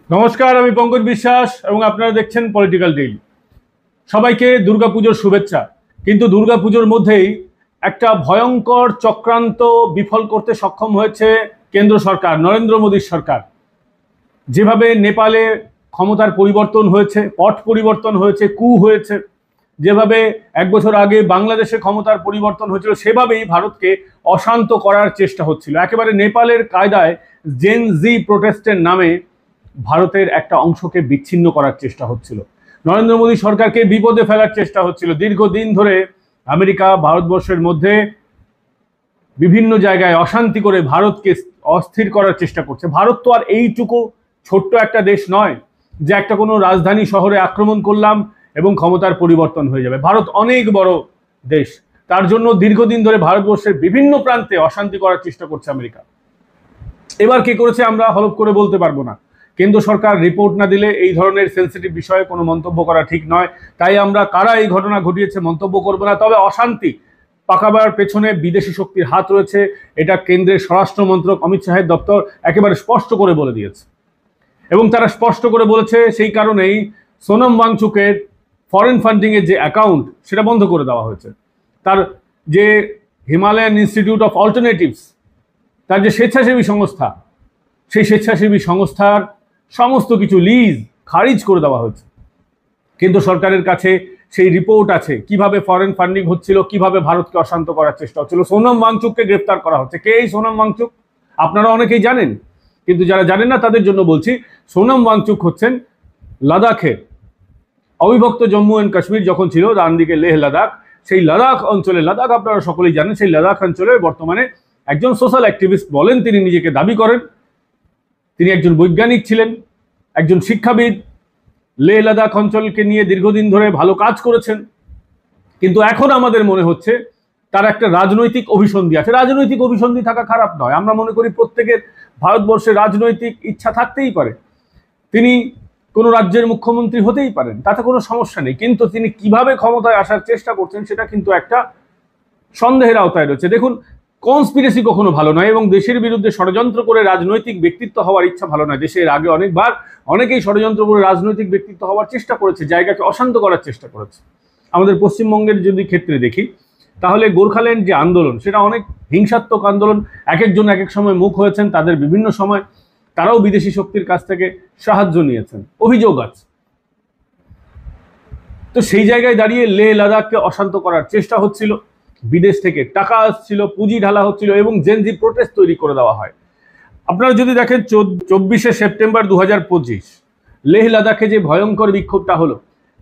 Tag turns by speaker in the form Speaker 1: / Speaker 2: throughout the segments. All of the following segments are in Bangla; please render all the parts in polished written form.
Speaker 1: নমস্কার, আমি পঙ্কজ বিশ্বাস এবং আপনারা দেখছেন পলিটিক্যাল ডেইলি। সবাইকে দুর্গাপুজোর শুভেচ্ছা। কিন্তু দুর্গাপুজোর মধ্যেই একটা ভয়ঙ্কর চক্রান্ত বিফল করতে সক্ষম হয়েছে কেন্দ্র সরকার, নরেন্দ্র মোদীর সরকার। যেভাবে নেপালে ক্ষমতার পরিবর্তন হয়েছে, পট পরিবর্তন হয়েছে, কু হয়েছে, যেভাবে এক বছর আগে বাংলাদেশে ক্ষমতার পরিবর্তন হয়েছিল, সেভাবেই ভারতকে অশান্ত করার চেষ্টা হচ্ছিল। একেবারে নেপালের কায়দায় জেন জি প্রোটেস্টের নামে ভারতের একটা অংশকে বিচ্ছিন্ন করার চেষ্টা হচ্ছিল। নরেন্দ্র মোদী সরকারকে বিপদে ফেলার চেষ্টা হচ্ছিল। দীর্ঘদিন ধরে আমেরিকা ভারতবর্ষের মধ্যে বিভিন্ন জায়গায় অশান্তি করে ভারতকে অস্থির করার চেষ্টা করছে। ভারত তো আর এইটুকু ছোট্ট একটা দেশ নয় যে একটা কোনো রাজধানী শহরে আক্রমণ করলাম এবং ক্ষমতার পরিবর্তন হয়ে যাবে। ভারত অনেক বড় দেশ। তার জন্য দীর্ঘদিন ধরে ভারতবর্ষের বিভিন্ন প্রান্তে অশান্তি করার চেষ্টা করছে আমেরিকা। এবার কি করেছে আমরা হলফ করে বলতে পারবো না। কেন্দ্র সরকার রিপোর্ট না দিলে এই ধরনের সেন্সিটিভ বিষয়ে কোনো মন্তব্য করা ঠিক নয়। তাই আমরা কারা এই ঘটনা ঘটিয়েছে মন্তব্য করব না। তবে অশান্তি পাকাবার পেছনে বিদেশি শক্তির হাত রয়েছে, এটা কেন্দ্রের স্বরাষ্ট্র মন্ত্রক অমিত শাহের দপ্তর একেবারে স্পষ্ট করে বলে দিয়েছে। এবং তারা স্পষ্ট করে বলেছে সেই কারণেই সোনম ওয়াংচুকের ফরেন ফান্ডিং এর যে অ্যাকাউন্ট সেটা বন্ধ করে দেওয়া হয়েছে। তার যে হিমালয়ান ইনস্টিটিউট অফ অল্টারনেটিভস, তার যে স্বেচ্ছাসেবী সংস্থা, সেই স্বেচ্ছাসেবী সংস্থার সমস্ত কিছু লিজ খারিজ করে দেওয়া হয়েছে। কিন্তু সরকারের কাছে সেই রিপোর্ট আছে কিভাবে ফরেন ফান্ডিং হচ্ছিল, কিভাবে ভারতকে অশান্ত করার চেষ্টা হচ্ছিল। সোনম ওয়াংচুককে গ্রেফতার করা হচ্ছে। কে এই সোনম ওয়াংচুক? আপনারা অনেকেই জানেন, কিন্তু যারা জানেন না তাদের জন্য বলছি। সোনম ওয়াংচুক হচ্ছেন লাদাখের অবিভক্ত জম্মু অ্যান্ড কাশ্মীর যখন ছিল, ডান দিকে লেহ লাদাখ, সেই লাদাখ অঞ্চলে, লাদাখ আপনারা সকলেই জানেন, সেই লাদাখ অঞ্চলে বর্তমানে একজন সোশ্যাল অ্যাক্টিভিস্ট বলেন তিনি নিজেকে দাবি করেন। তিনি একজন বৈজ্ঞানিক ছিলেন, একজন শিক্ষাবিদ, লেহ লাদাখ অঞ্চলকে নিয়ে দীর্ঘদিন ধরে ভালো কাজ করেছেন। কিন্তু এখন আমাদের মনে হচ্ছে তার একটা রাজনৈতিক অভিসন্ধি আছে। রাজনৈতিক অভিসন্ধি থাকা খারাপ নয়, আমরা মনে করি প্রত্যেকের ভারতবর্ষে রাজনৈতিক ইচ্ছা থাকতেই পারে। তিনি কোনো রাজ্যের মুখ্যমন্ত্রী হতেই পারেন, তাতে কোনো সমস্যা নেই। কিন্তু তিনি কিভাবে ক্ষমতায় আসার চেষ্টা করছেন সেটা কিন্তু একটা সন্দেহের আওতায় রয়েছে। দেখুন, কনস্পিরেসি কখনো ভালো নয় এবং দেশের বিরুদ্ধে ষড়যন্ত্র করে রাজনৈতিক ব্যক্তিত্ব হওয়ার ইচ্ছা ভালো নয়। দেশের আগে অনেকবার অনেকেই ষড়যন্ত্র করে রাজনৈতিক ব্যক্তিত্ব হওয়ার চেষ্টা করেছে, জায়গাকে অশান্ত করার চেষ্টা করেছে। আমাদের পশ্চিমবঙ্গের যদি ক্ষেত্রে দেখি, তাহলে গোর্খাল্যান্ড যে আন্দোলন, সেটা অনেক হিংসাত্মক আন্দোলন। এক একজন এক এক সময় মুখ হয়েছেন, তাদের বিভিন্ন সময় তারাও বিদেশি শক্তির কাছ থেকে সাহায্য নিয়েছেন, অভিযোগ আছে। তো সেই জায়গায় দাঁড়িয়ে লেহ লাদাখকে অশান্ত করার চেষ্টা হচ্ছিল, বিদেশ থেকে টাকা আসছিল, পুঁজি ঢালা হচ্ছিল এবং জেনজি প্রোটেস্ট তৈরি করে দেওয়া হয়। আপনারা যদি দেখেন 24শে সেপ্টেম্বর 2025 লেহ লাদাখে যে ভয়ঙ্কর বিক্ষোভটা হলো,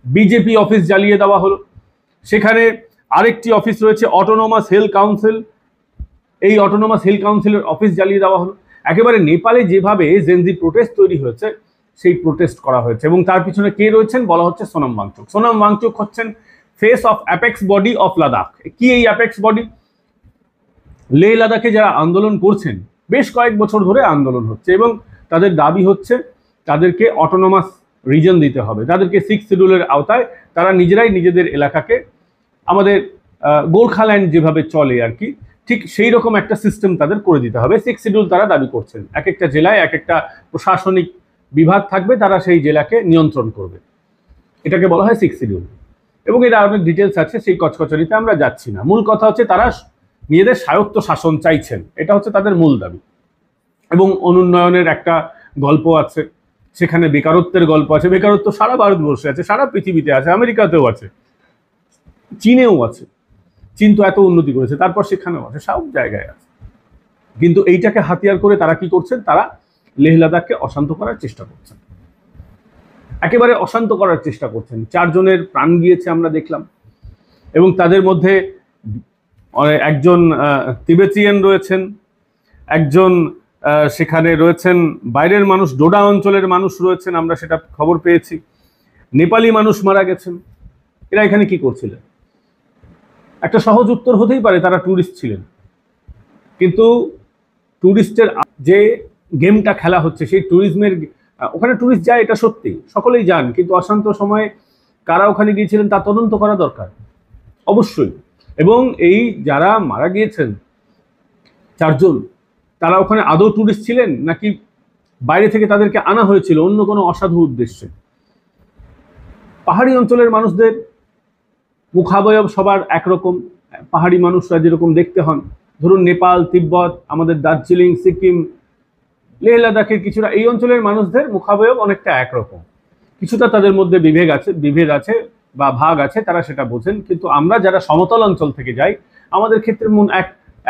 Speaker 1: বিজেপি অফিস জ্বালিয়ে দেওয়া হলো। সেখানে আরেকটি অফিস রয়েছে অটোনোমাস হিল কাউন্সিল, এই অটোনোমাস হিল কাউন্সিলের অফিস জ্বালিয়ে দেওয়া হলো। একেবারে নেপালে যেভাবে জেনজি প্রোটেস্ট তৈরি হয়েছে, সেই প্রোটেস্ট করা হয়েছে। এবং তার পিছনে কে রয়েছেন? বলা হচ্ছে সোনম ওয়াংচুক। সোনম ওয়াংচুক হচ্ছেন face of apex body of Ladakh. কি এই অ্যাপেক্স বডি? লেহ লাদাখে যারা আন্দোলন করছেন, বেশ কয়েক বছর ধরে আন্দোলন হচ্ছে এবং তাদের দাবি হচ্ছে তাদেরকে অটোনোমাস রিজন দিতে হবে, তাদেরকে 6 শিডিউলের আওতায় তারা নিজেরাই নিজেদের এলাকাকে, আমাদের গোর্খাল্যান্ড যেভাবে চলে আর কি, ঠিক সেই রকম একটা সিস্টেম তাদের করে দিতে হবে। 6 শিডিউল তারা দাবি করছেন। এক একটা জেলায় এক একটা প্রশাসনিক বিভাগ থাকবে, তারা সেই জেলাকে নিয়ন্ত্রণ করবে। এটাকে বলা হয় 6 শিডিউল। এবং এটা অনেক ডিটেলস আছে, সেই কচকচরিতে আমরা যাচ্ছি না। মূল কথা হচ্ছে তারা নিজেদের স্বায়ত্ত শাসন চাইছেন, এটা হচ্ছে তাদের মূল দাবি। এবং অনুন্নয়নের একটা গল্প আছে, সেখানে বেকারত্বের গল্প আছে। বেকারত্ব সারা ভারতবর্ষে আছে, সারা পৃথিবীতে আছে, আমেরিকাতেও আছে, চীনেও আছে। চীন তো এত উন্নতি করেছে, তারপর সেখানেও আছে, সব জায়গায় আছে। কিন্তু এইটাকে হাতিয়ার করে তারা কি করছেন? তারা লেহ লাদাখকে অশান্ত করার চেষ্টা করছেন, একেবারে অশান্ত করার চেষ্টা করছেন। 4 জনের প্রাণ গিয়েছে আমরা দেখলাম, এবং তাদের মধ্যে একজন তিবেতিয়ান রয়েছেন, একজন সেখানে রয়েছেন বাইরের মানুষ, ডোডা অঞ্চলের মানুষ রয়েছেন, আমরা সেটা খবর পেয়েছি। নেপালি মানুষ মারা গেছেন। এরা এখানে কি করছিলেন? একটা সহজ উত্তর হতেই পারে, তারা ট্যুরিস্ট ছিলেন। কিন্তু ট্যুরিস্টের যে গেমটা খেলা হচ্ছে, সেই ট্যুরিজমের, ওখানে ট্যুরিস্ট যায় এটা সত্যি, সকলেই যান, কিন্তু অশান্ত সময়ে কারা ওখানে গিয়েছিলেন তা তদন্ত করা দরকার অবশ্যই। এবং এই যারা মারা গিয়েছেন 4 জন, তারা ওখানে আদৌ ট্যুরিস্ট ছিলেন নাকি বাইরে থেকে তাদেরকে আনা হয়েছিল অন্য কোনো অসাধু উদ্দেশ্যে। পাহাড়ি অঞ্চলের মানুষদের মুখাবয়ব সবার একরকম, পাহাড়ি মানুষরা যেরকম দেখতে হন, ধরুন নেপাল, তিব্বত, আমাদের দার্জিলিং, সিকিম, লেহ লাদাখের কিছুটা এই অঞ্চলের মানুষদের মুখাবয়ব অনেকটা একরকম। কিছুটা তাদের মধ্যে বিভেদ আছে বা ভাগ আছে, তারা সেটা বোঝেন। কিন্তু আমরা যারা সমতল অঞ্চল থেকে যাই, আমাদের ক্ষেত্রে মন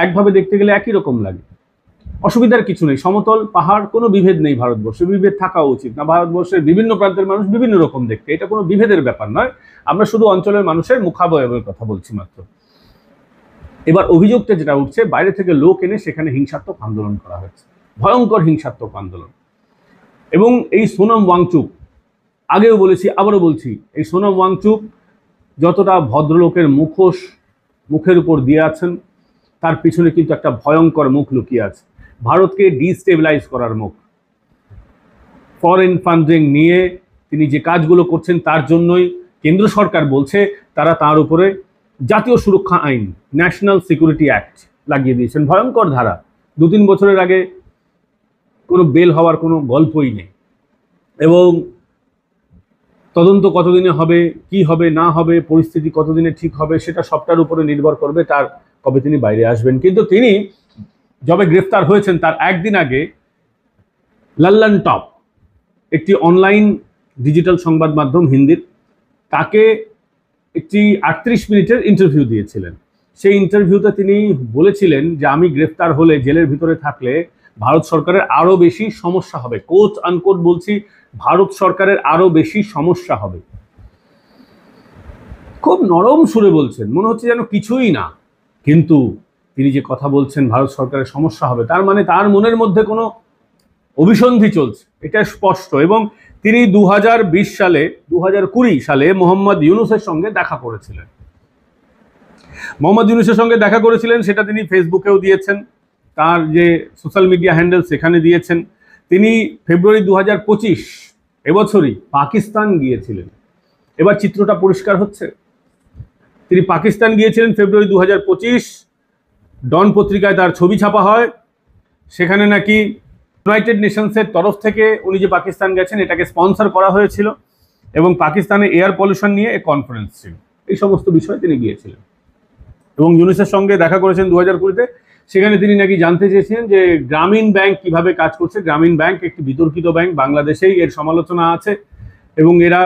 Speaker 1: একভাবে দেখতে গেলে একই রকম লাগে। অসুবিধার কিছু নেই, সমতল পাহাড় কোনো বিভেদ নেই ভারতবর্ষে, বিভেদ থাকা উচিত না। ভারতবর্ষের বিভিন্ন প্রান্তের মানুষ বিভিন্ন রকম দেখতে, এটা কোনো বিভেদের ব্যাপার নয়। আমরা শুধু অঞ্চলের মানুষের মুখাবয়বের কথা বলছি মাত্র। এবার অভিযোগটা যেটা উঠছে, বাইরে থেকে লোক এনে সেখানে হিংসাত্মক আন্দোলন করা হয়েছে, ভয়ঙ্কর হিংসাত্মক আন্দোলন। এবং এই সোনম ওয়াংচুক, আগেও বলেছি আবারও বলছি, এই সোনম ওয়াংচুক যতটা ভদ্রলোকের মুখের উপর দিয়ে আছেন, তার পিছনে কিন্তু একটা ভয়ঙ্কর মুখ লুকিয়ে আছে, ভারতকে ডিস্টেবিলাইজ করার মুখ। ফরেন ফান্ডিং নিয়ে তিনি যে কাজগুলো করছেন তার জন্যই কেন্দ্র সরকার বলছে তারা তার উপরে জাতীয় সুরক্ষা আইন, ন্যাশনাল সিকিউরিটি অ্যাক্ট লাগিয়ে দিয়েছেন। ভয়ঙ্কর ধারা, 2-3 বছরের আগে কোনো বেল হওয়ার কোনো গল্পই নেই। এবং তদন্ত কতদিনে হবে, কি হবে না হবে, পরিস্থিতি কতদিনে ঠিক হবে, সেটা সবটার উপরে নির্ভর করবে তার কবে তিনি বাইরে আসবেন। কিন্তু তিনি যবে গ্রেফতার হয়েছেন তার একদিন আগে লাল্লান টপ, একটি অনলাইন ডিজিটাল সংবাদ মাধ্যম হিন্দির, তাকে একটি 38 মিনিটের ইন্টারভিউ দিয়েছিলেন। সেই ইন্টারভিউতে তিনি বলেছিলেন যে আমি গ্রেফতার হলে, জেলের ভিতরে থাকলে ভারত সরকারের আরো বেশি সমস্যা হবে, কোট আনকোট বলছি, ভারত সরকারের আরো বেশি সমস্যা হবে। খুব নরম সুরে বলছেন, মনে হচ্ছে যেন কিছুই না। কিন্তু তিনি যে কথা বলছেন ভারত সরকারের সমস্যা হবে, তার মানে তার মনের মধ্যে কোনো অভিসন্ধি চলছে, এটা স্পষ্ট। এবং তিনি 2020 সালে মোহাম্মদ ইউনূসের সঙ্গে দেখা করেছিলেন। মোহাম্মদ ইউনূসের সঙ্গে দেখা করেছিলেন সেটা তিনি ফেসবুকেও দিয়েছেন, তার যে সোশ্যাল মিডিয়া হ্যান্ডেল সেখানে দিয়েছেন। তিনি ফেব্রুয়ারি 2025 এবছরই পাকিস্তান গিয়েছিলেন। এবার চিত্রটা পরিষ্কার হচ্ছে, তিনি পাকিস্তান গিয়েছিলেন ফেব্রুয়ারি 2025, ডন পত্রিকায় তার ছবি ছাপা হয়। সেখানে নাকি ইউনাইটেড নেশনসের তরফ থেকে উনি যে পাকিস্তান গেছেন এটাকে স্পন্সর করা হয়েছিল, এবং পাকিস্তানে এয়ার পলিউশন নিয়ে এক কনফারেন্স ছিল, এই সমস্ত বিষয়ে তিনি গিয়েছিলেন। এবং ইউনূসের সঙ্গে দেখা করেছেন 2020-তে। সেখানে তিনি নাকি জানতে চেয়েছিলেন যে গ্রামীণ ব্যাংক কিভাবে কাজ করছে। গ্রামীণ ব্যাংক একটি বিতর্কিত ব্যাংক, বাংলাদেশেই এর সমালোচনা আছে, এবং এরা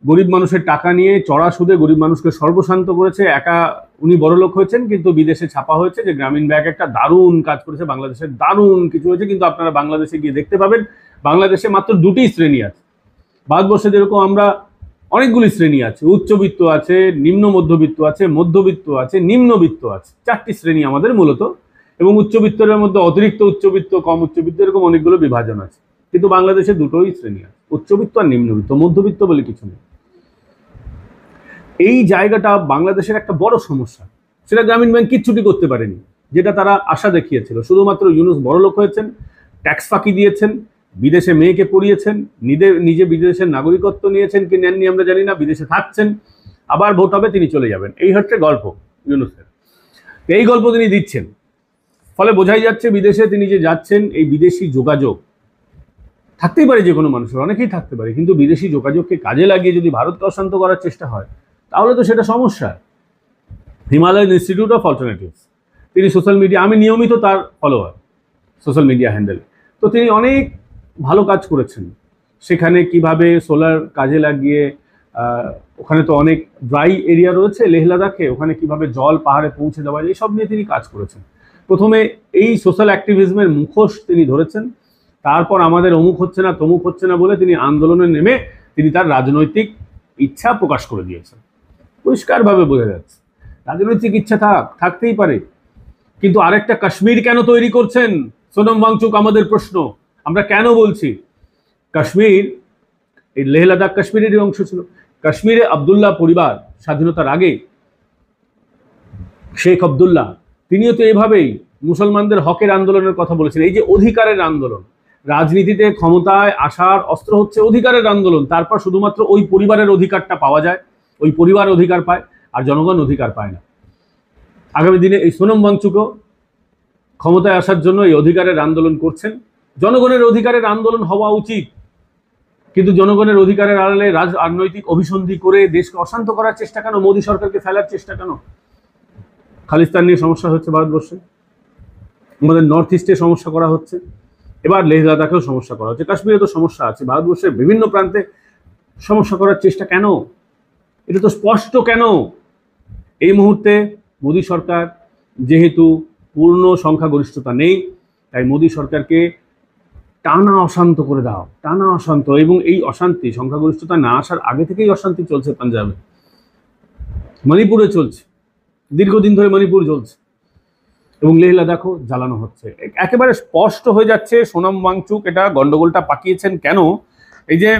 Speaker 1: গরিব মানুষের টাকা নিয়ে চড়া সুদে গরিব মানুষকে সর্বশান্ত করেছে। একা উনি বড়লোক হয়েছেন, কিন্তু বিদেশে ছাপা হয়েছে যে গ্রামীণ ব্যাংক একটা দারুণ কাজ করেছে, বাংলাদেশের দারুণ কিছু হয়েছে। কিন্তু আপনারা বাংলাদেশে গিয়ে দেখতে পাবেন বাংলাদেশে মাত্র 2টি শ্রেণী আছে। ভারতবর্ষে যেরকম আমরা অনেকগুলি শ্রেণী আছে, উচ্চবিত্ত আছে, নিম্ন মধ্যবিত্ত আছে, মধ্যবিত্ত আছে, নিম্নবিত্ত আছে, 4টি শ্রেণী আমাদের মূলত। এবং উচ্চবিত্তের মধ্যে অতিরিক্ত উচ্চবিত্ত, কম উচ্চবিত্ত, এরকম অনেকগুলো বিভাজন আছে। কিন্তু বাংলাদেশে দুটোই শ্রেণী আছে, উচ্চবিত্ত আর নিম্নবিত্ত, মধ্যবিত্ত বলে কিছু নেই। এই জায়গাটা বাংলাদেশের একটা বড় সমস্যা, সেটা গ্রামীণ ব্যাংক কিচ্ছুটি করতে পারেনি, যেটা তারা আশা দেখিয়েছিল। শুধুমাত্র ইউনূস বড়লোক হয়েছেন, ট্যাক্স ফাঁকি দিয়েছেন, বিদেশে মেয়েকে পড়িয়েছেন, নিজে বিদেশের নাগরিকত্ব নিয়েছেন কি নেননি আমরা জানি না, বিদেশে থাকছেন, আবার ভোট হবে তিনি চলে যাবেন, এই হচ্ছে গল্প ইউনূসের। এই গল্প তিনি দিচ্ছেন, ফলে বোঝাই যাচ্ছে বিদেশে তিনি যে যাচ্ছেন, এই বিদেশি যোগাযোগ থাকতেই পারে যে কোনো মানুষের, অনেকেই থাকতে পারে, কিন্তু বিদেশি যোগাযোগকে কাজে লাগিয়ে যদি ভারতকে অশান্ত করার চেষ্টা হয় তাহলে তো সেটা সমস্যা। হিমালয়ান ইনস্টিটিউট অফ অল্টারনেটিভস, তিনি সোশ্যাল মিডিয়া, আমি নিয়মিত তার ফলোয়ার সোশ্যাল মিডিয়া হ্যান্ডেল, তো তিনি অনেক ভালো কাজ করেছেন। সেখানে কিভাবে সোলার কাজে লাগিয়ে, ওখানে তো অনেক ড্রাই এরিয়া রয়েছে লেহ লাদাখে, ওখানে কিভাবে জল পাহাড়ে পৌঁছে দেওয়া যায়, এইসব নিয়ে তিনি কাজ করেছেন। প্রথমে এই সোশ্যাল অ্যাক্টিভিজমের মুখোশ তিনি ধরেছেন, তারপর আমাদের অমুক হচ্ছে না তমুক হচ্ছে না বলে তিনি আন্দোলনে নেমে তিনি তার রাজনৈতিক ইচ্ছা প্রকাশ করে দিয়েছেন। পরিষ্কারভাবে বোঝা যাচ্ছে রাজনৈতিক ইচ্ছা থাকতেই পারে, কিন্তু আরেকটা কাশ্মীর কেন তৈরি করছেন সোনম ওয়াংচুক? আমাদের প্রশ্ন, আমরা কেন বলছি কাশ্মীর, এই লেহ লাদাখ কাশ্মীরেরই অংশ ছিল। কাশ্মীরে আবদুল্লাহ পরিবার স্বাধীনতার আগে, শেখ আবদুল্লাহ, তিনিও তো এভাবেই মুসলমানদের হকের আন্দোলনের কথা বলেছেন। এই যে অধিকারের আন্দোলন, রাজনীতিতে ক্ষমতায় আসার অস্ত্র হচ্ছে অধিকারের আন্দোলন, তারপর শুধুমাত্র ওই পরিবারের অধিকারটা পাওয়া যায়, ওই পরিবার অধিকার পায়, আর জনগণ অধিকার পায় না। আগামী দিনে এই সোনম ওয়াংচুকও ক্ষমতায় আসার জন্য এই অধিকারের আন্দোলন করছেন, জনগণের অধিকারের আন্দোলন হওয়া উচিত, কিন্তু জনগণের অধিকারের আড়ালে রাজনৈতিক অভিসন্ধি করে দেশকে অশান্ত করার চেষ্টা কেন? মোদী সরকারকে ফেলার চেষ্টা কেন? খালিস্তান নিয়ে সমস্যা হচ্ছে ভারতবর্ষে, আমাদের নর্থ ইস্টে সমস্যা করা হচ্ছে, এবার লেহ লাদাখেও সমস্যা করা হচ্ছে, কাশ্মীরে তো সমস্যা আছে, ভারতবর্ষের বিভিন্ন প্রান্তে সমস্যা করার চেষ্টা কেন? এটা তো স্পষ্ট কেন? এই মুহূর্তে মোদী সরকার যেহেতু পূর্ণ সংখ্যাগরিষ্ঠতা নেই, তাই মোদী সরকারকে টানা অশান্ত করে দাও, টানা অশান্ত। এবং এই অশান্তি সংখ্যাগরিষ্ঠতা না আসার আগে থেকেই অশান্তি চলছে পাঞ্জাবে, মণিপুরে চলছে, দীর্ঘদিন ধরে মণিপুর চলছে, এবং লেহ লাদাখও জ্বালানো হচ্ছে। একেবারে স্পষ্ট হয়ে যাচ্ছে সোনাম ওয়াংচুক এটা গন্ডগোলটা পাকিয়েছেন কেন। এই যে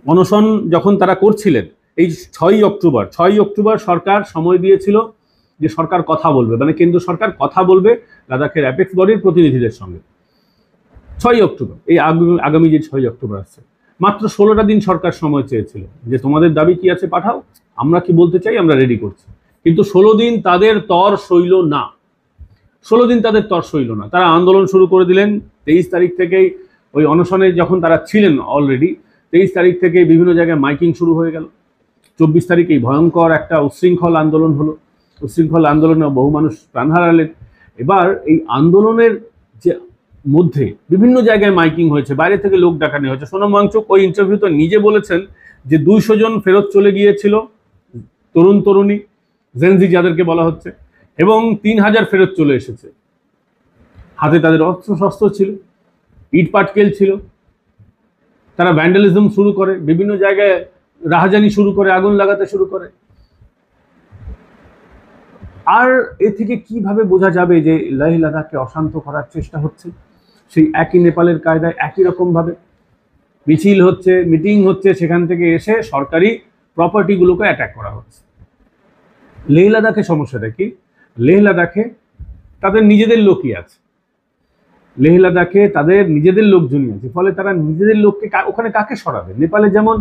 Speaker 1: অনশন যখন তারা করছিলেন, এই 6ই অক্টোবর সরকার সময় দিয়েছিল যে সরকার কথা বলবে, মানে কেন্দ্র সরকার কথা বলবে লাদাখের অ্যাপেক্স বডির প্রতিনিধিদের সঙ্গে। 6ই অক্টোবর, এই আগামী যে 6ই অক্টোবর আসছে, মাত্র 16টা দিন সরকার সময় চেয়েছিল যে তোমাদের দাবি কি আছে পাঠাও, আমরা কি বলতে চাই আমরা রেডি করছি। কিন্তু 16 দিন তাদের তর সইল না, 16 দিন তাদের তর সইল না। তারা আন্দোলন শুরু করে দিলেন 23 তারিখ থেকেই। ওই অনশনে যখন তারা ছিলেন অলরেডি, 23 তারিখ থেকে বিভিন্ন জায়গায় মাইকিং শুরু হয়ে গেল। 24 তারিখে ভয়ঙ্কর একটা উচ্ছৃঙ্খল আন্দোলন হলো, উচ্ছৃঙ্খল আন্দোলনে বহু মানুষ প্রাণ হারালেন। এবার এই আন্দোলনের যে মধ্যে বিভিন্ন জায়গায় মাইকিং হয়েছে, বাইরে থেকে লোক ডাকানো হয়েছে। সোনাম ওয়াংচুক ওই ইন্টারভিউতে নিজে বলেছেন যে 200 জন ফেরত চলে গিয়েছিল, তরুণ তরুণী জেনজি যাদেরকে বলা হচ্ছে, এবং 3000 ফেরত চলে এসেছে। হাতে তাদের অস্ত্র শস্ত্র ছিল, ইট পাটকেল ছিল, তারা ভ্যান্ডালিজম শুরু করে, বিভিন্ন জায়গায় রাহাজানি শুরু করে, আগুন লাগাতে শুরু করে। আর এ থেকে কিভাবে বোঝা যাবে যে লেহ লাদাখকে অশান্ত করার চেষ্টা হচ্ছে? সেই একই নেপালের কায়দায় একই রকম ভাবে মিছিল হচ্ছে, মিটিং হচ্ছে, সেখান থেকে এসে সরকারি প্রপার্টিগুলোকে অ্যাটাক করা হচ্ছে। লেহ লাদাখে সমস্যাটা কি? লেহ লাদাখে তাদের নিজেদের লোকই আছে, লেহ লাদাখে তাদের নিজেদের লোকজনই আছে, ফলে তারা নিজেদের লোককে ওখানে কাকে সরাবে? নেপালে যেমন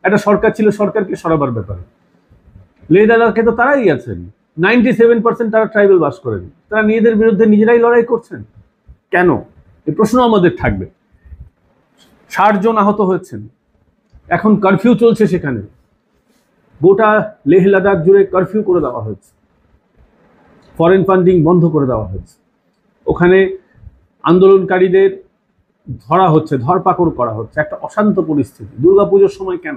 Speaker 1: একটা সরকার ছিল, সরকারকে সরাবার ব্যাপারে, লেহ লাদাখে তো তারাই আছেন, 97% তারা ট্রাইবাল বাস করেন, তারা নিজেদের বিরুদ্ধে নিজেরাই লড়াই করছেন। কেন? এই প্রশ্ন আমাদের থাকবে। 60 জন আহত হয়েছেন, এখন কারফিউ চলছে সেখানে, গোটা লেহ লাদাখ জুড়ে কারফিউ করে দেওয়া হয়েছে, ফরেন ফান্ডিং বন্ধ করে দেওয়া হয়েছে, ওখানে আন্দোলনকারীদের ধরা হচ্ছে, ধরপাকড় করা হচ্ছে, একটা অশান্ত পরিস্থিতি। দুর্গাপুজোর সময় কেন?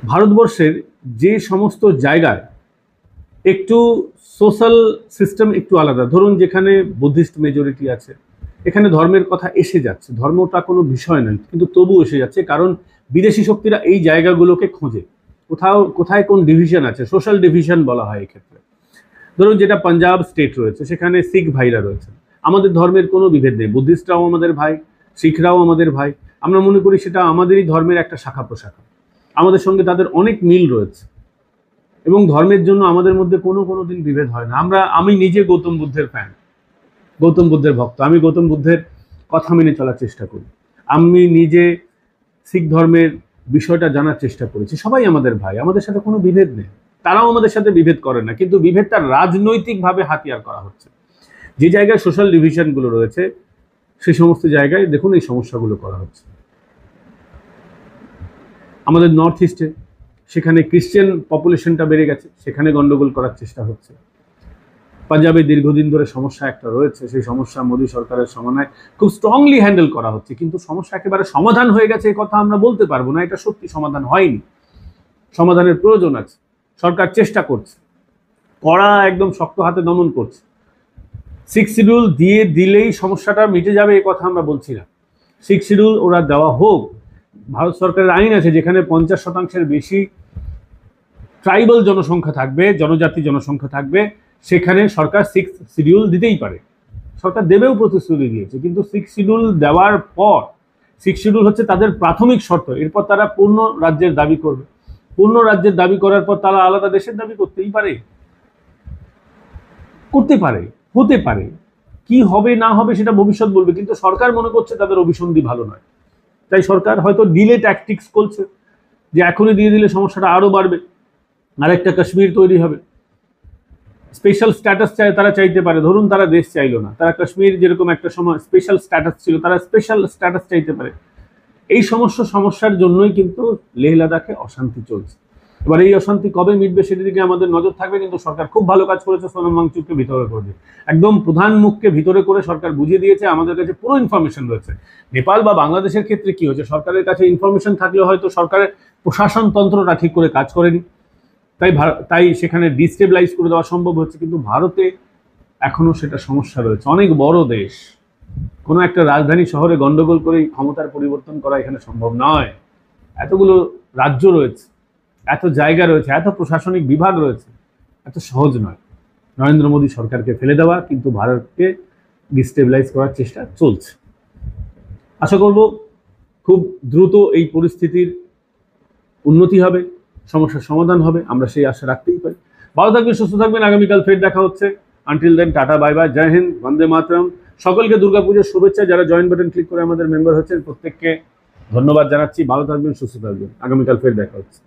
Speaker 1: ভারতবর্ষের যে সমস্ত জায়গায় একটু সোশ্যাল সিস্টেম একটু আলাদা, ধরুন যেখানে বুদ্ধিস্ট মেজরিটি আছে, এখানে ধর্মের কথা এসে যাচ্ছে, ধর্মটা কোনো বিষয় নয়, কিন্তু তবু এসে যাচ্ছে, কারণ বিদেশি শক্তিরা এই জায়গাগুলোকে খোঁজে, কোথায় কোন ডিভিশন আছে, সোশ্যাল ডিভিশন বলা হয় এক্ষেত্রে। ধরুন যেটা পাঞ্জাব স্টেট রয়েছে, সেখানে শিখ ভাইরা রয়েছে, আমাদের ধর্মের কোনো বিভেদ নেই, বুদ্ধিস্টরাও আমাদের ভাই, শিখরাও আমাদের ভাই, আমরা মনে করি সেটা আমাদেরই ধর্মের একটা শাখা প্রশাখা, আমাদের সঙ্গে তাদের অনেক মিল রয়েছে, এবং ধর্মের জন্য আমাদের মধ্যে কোনো দিন বিভেদ হয় না। আমি নিজে গৌতম বুদ্ধের ফ্যান, গৌতম বুদ্ধের ভক্ত, আমি গৌতম বুদ্ধের কথা মেনে চলার চেষ্টা করি, আমি নিজে শিখ ধর্মের বিষয়টা জানার চেষ্টা করেছি। সবাই আমাদের ভাই, আমাদের সাথে কোনো বিভেদ নেই, তারাও আমাদের সাথে বিভেদ করে না, কিন্তু বিভেদটা রাজনৈতিকভাবে হাতিয়ার করা হচ্ছে। যে জায়গায় সোশ্যাল ডিভিশনগুলো রয়েছে সেই সমস্ত জায়গায় দেখুন এই সমস্যাগুলো করা হচ্ছে। আমাদের নর্থ ইস্টে সেখানে ক্রিশ্চিয়ান পপুলেশনটা বেড়ে গেছে, সেখানে গন্ডগোল করার চেষ্টা হচ্ছে। পাঞ্জাবে দীর্ঘদিন ধরে সমস্যা একটা রয়েছে, সেই সমস্যা মোদী সরকারের সমন্বয়ে খুব স্ট্রংলি হ্যান্ডেল করা হচ্ছে, কিন্তু সমস্যা একেবারে সমাধান হয়ে গেছে এই কথা আমরা বলতে পারবো না, এটা সত্যি সমাধান হয়নি, সমাধানের প্রয়োজন আছে। সরকার চেষ্টা করছে, কড়া একদম শক্ত হাতে দমন করছে। 6 শিডিউল দিলেই সমস্যাটা মিটে যাবে এই কথা আমরা বলছি না। 6 শিডিউল ওরা দেওয়া হোক, ভারত সরকারের আইন আছে যেখানে 50% বেশি ট্রাইবাল জনসংখ্যা থাকবে, জনজাতি জনসংখ্যা থাকবে, সেখানে সরকার 6 শিডিউল দিতেই পারে, সরকার দেবেও প্রতিশ্রুতি দিয়েছে। কিন্তু 6 শিডিউল দেওয়ার পর, 6 শিডিউল হচ্ছে তাদের প্রাথমিক শর্ত, এরপর তারা পূর্ণ রাজ্যের দাবি করবে, পূর্ণ রাজ্যের দাবি করার পর তারা আলাদা দেশের দাবি করতেই পারে, করতে পারে, হতে পারে, কি হবে না হবে সেটা ভবিষ্যৎ বলবে, কিন্তু সরকার মনে করছে তাদের অভিসন্ধি ভালো নয়, তাই সরকার হয়তো ডিলে ট্যাকটিক্স করছে, যে এখনই দিয়ে দিলে সমস্যাটা আরো বাড়বে, আরেকটা কাশ্মীর তৈরি হবে। স্পেশাল স্ট্যাটাস তারা চাইতে পারে। ধরুন তারা দেশ চাইলো না, তারা কাশ্মীর যেরকম একটা সময় স্পেশাল স্ট্যাটাস ছিল, তারা স্পেশাল স্ট্যাটাস চাইতে পারে। এই সমস্যার জন্যই কিন্তু লেহ লাদাখে অশান্তি চলছে। এবার এই অশান্তি কবে মিটবে সেটির দিকে আমাদের নজর থাকবে। কিন্তু সরকার খুব ভালো কাজ করেছে, সোনাম ওয়াংচুককে ভিতরে করে দিয়ে, একদম প্রধান মুখকে ভিতরে করে সরকার বুঝিয়ে দিয়েছে। আমাদের কাছে পুরো ইনফরমেশন রয়েছে। নেপাল বা বাংলাদেশের ক্ষেত্রে কি হচ্ছে, সরকারের কাছে ইনফরমেশন থাকলে হয়তো সরকারের প্রশাসন তন্ত্রটা ঠিক করে কাজ করেনি, তাই সেখানে ডিস্টেবিলাইজ করে দেওয়া সম্ভব হচ্ছে। কিন্তু ভারতে এখনো সেটা সমস্যা রয়েছে। অনেক বড় দেশ, কোনো একটা রাজধানী শহরে গন্ডগোল করে ক্ষমতার পরিবর্তন করা এখানে সম্ভব নয়। এতগুলো রাজ্য রয়েছে, এত জায়গা রয়েছে, এত প্রশাসনিক বিভাগ রয়েছে, এত সহজ নয় নরেন্দ্র মোদী সরকারকে ফেলে দেওয়া। কিন্তু ভারতকে ডিস্টেবিলাইজ করার চেষ্টা চলছে। আশা করব খুব দ্রুত এই পরিস্থিতির উন্নতি হবে, সমস্যার সমাধান হবে, আমরা সেই আশা রাখতেই পারি। ভালো থাকবেন, সুস্থ থাকবেন। আগামীকাল ফের দেখা হচ্ছে। Until then, tata, bye bye, Jai Hind, Vande Mataram. সকলকে দুর্গাপুজোর শুভেচ্ছা। যারা জয়েন বাটন ক্লিক করে আমাদের মেম্বার হচ্ছেন প্রত্যেককে ধন্যবাদ জানাচ্ছি। ভালো থাকবেন, সুস্থ থাকবেন। আগামীকাল ফের দেখা হচ্ছে।